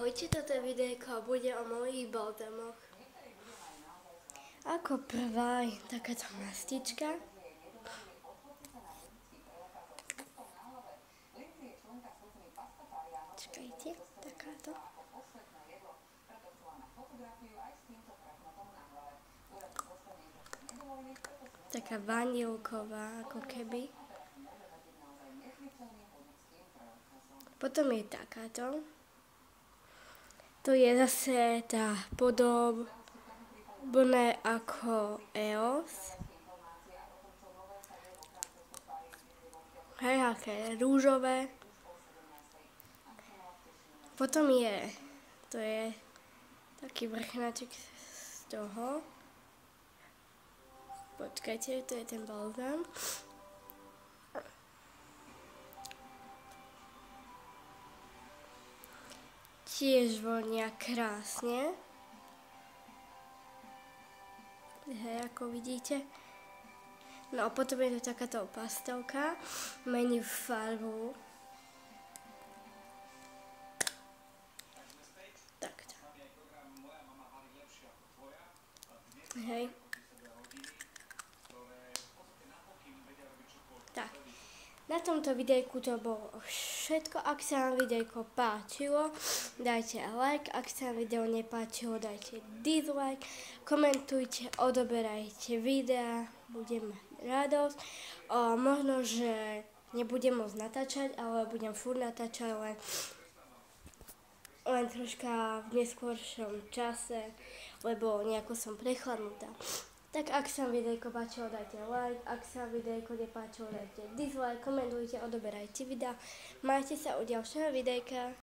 Ahojte, toto videjko bude o mojich balzamoch. Ako prvá je takáto mastička. Čakajte, takáto. Taká vanilková, ako keby. Potom je takáto. To je zase tá podobné ako EOS. Hej, aké rúžové. Potom to je taký vrchnáček z toho. Počkajte, to je ten balzám. Tiež vonia krásne. Hej, ako vidíte. No a potom je to takáto pastelka. Mení farbu. Takto. Hej. Tak. Na tomto videjku to bolo všetko. Ak sa vám videjko páčilo, dajte like. Ak sa vám video nepáčilo, dajte dislike. Komentujte, odoberajte videa. Budem mať radosť. Možno, že nebudem môcť natáčať, ale budem furt natáčať len troška v neskôršom čase, lebo nejako som prechladnutá. Tak ak sa vám videjko páčilo, dajte like, ak sa vám videjko nepáčilo, dajte dislike, komentujte, odoberajte videa. Majte sa u ďalšieho videjka.